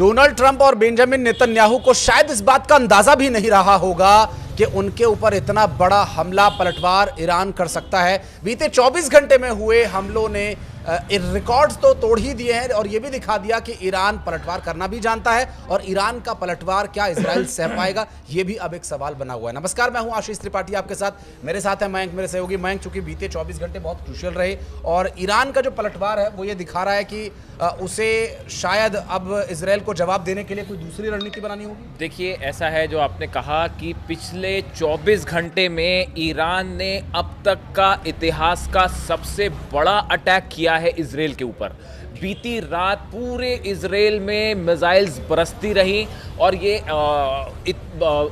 Donald Trump और Benjamin Netanyahu को शायद इस बात का अंदाजा भी नहीं रहा होगा कि उनके ऊपर इतना बड़ा हमला पलटवार ईरान कर सकता है। बीते 24 घंटे में हुए हमलों ने रिकॉर्ड्स तो तोड़ ही दिए हैं और यह भी दिखा दिया कि ईरान पलटवार करना भी जानता है और ईरान का पलटवार क्या इजराइल सह पाएगा, यह भी अब एक सवाल बना हुआ है। नमस्कार, मैं हूं आशीष त्रिपाठी आपके साथ। मेरे साथ है मयंक, मेरे सहयोगी मयंक। चूंकि बीते 24 घंटे बहुत क्रूशियल रहे और ईरान का जो पलटवार है वो ये दिखा रहा है कि उसे शायद अब इजराइल को जवाब देने के लिए कोई दूसरी रणनीति बनानी होगी। देखिए, ऐसा है जो आपने कहा कि पिछले 24 घंटे में ईरान ने अब तक का इतिहास का सबसे बड़ा अटैक किया है इजराइल के ऊपर। बीती रात पूरे इजराइल में मिसाइल्स बरसती रही और ये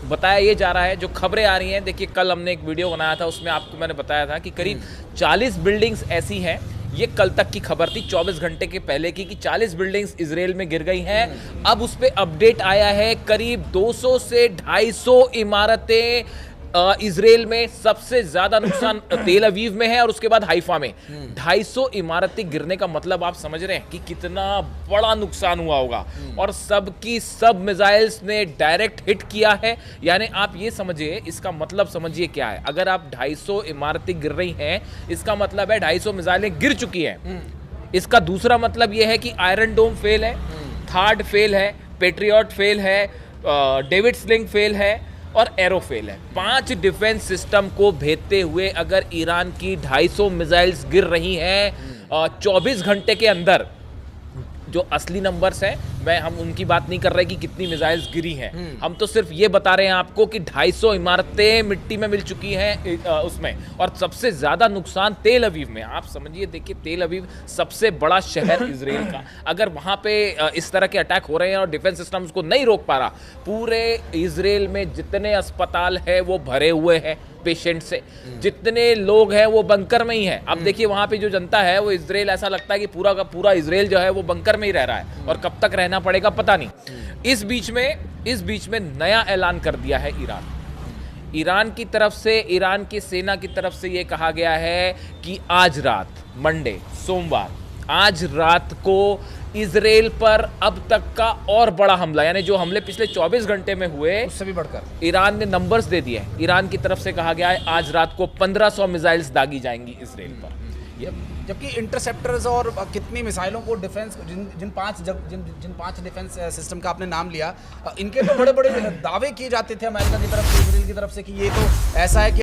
बताया ये जा रहा है, जो खबरें आ रही हैं। देखिए, कल हमने एक वीडियो बनाया था, उसमें आपको मैंने बताया था कि करीब 40 बिल्डिंग्स ऐसी हैं, ये कल तक की खबर थी 24 घंटे के पहले की, कि 40 बिल्डिंग्स इजराइल में गिर गई हैं। अब उस पे अपडेट आया है, करीब 200 से 250 इमारतें इजराइल में। सबसे ज्यादा नुकसान तेल अवीव में है और उसके बाद हाइफा में। 250 इमारतें गिरने का मतलब आप समझ रहे हैं कि कितना बड़ा नुकसान हुआ होगा। और सबकी सब मिसाइल्स ने डायरेक्ट हिट किया है। यानी आप ये समझिए, इसका मतलब समझिए क्या है। अगर आप 250 इमारतें गिर रही हैं, इसका मतलब है 250 मिसाइलें गिर चुकी हैं। इसका दूसरा मतलब यह है कि आयरन डोम फेल है, थार्ड फेल है, पेट्रियट फेल है, डेविड स्लिंग फेल है और एरो फेल है। 5 डिफेंस सिस्टम को भेदते हुए अगर ईरान की 250 मिसाइल्स गिर रही हैं 24 घंटे के अंदर, जो असली नंबर्स हैं, हम उनकी बात नहीं कर रहे कि कितनी मिसाइल्स गिरी हैं। हम तो सिर्फ ये बता रहे हैं आपको कि 250 इमारतें मिट्टी में मिल चुकी हैं उसमें। और सबसे ज्यादा नुकसान तेल अवीव में। आप समझिए, देखिए, तेल अवीव सबसे बड़ा शहर इजराइल का, अगर वहां पे इस तरह के अटैक हो रहे हैं और डिफेंस सिस्टम उसको नहीं रोक पा रहा, पूरे इजराइल में जितने अस्पताल है वो भरे हुए हैं पेशेंट से, जितने लोग हैं वो बंकर में ही है। अब देखिए, वहां पे जो जनता है वो इजराइल, ऐसा लगता है कि पूरा का पूरा इजराइल जो है वो बंकर में ही रह रहा है और कब तक रहना पड़ेगा पता नहीं। इस बीच में नया ऐलान कर दिया है ईरान की तरफ से, ईरान की सेना की तरफ से ये कहा गया है कि आज रात, मंडे, सोमवार, आज रात को इजराइल पर अब तक का और बड़ा हमला, यानी जो हमले पिछले 24 घंटे में हुए उससे भी बढ़कर ईरान ने नंबर्स दे दिए। ईरान की तरफ से कहा गया है आज रात को 1500 मिसाइल्स दागी जाएंगी इजराइल पर। जबकि इंटरसेप्टर्स और कितनी मिसाइलों को डिफेंस, जिन पांच डिफेंस सिस्टम का आपने नाम लिया, इनके तो बड़े बड़े दावे किए जाते थे अमेरिका की तरफ से, इजराइल की तरफ से, कि ये तो ऐसा है कि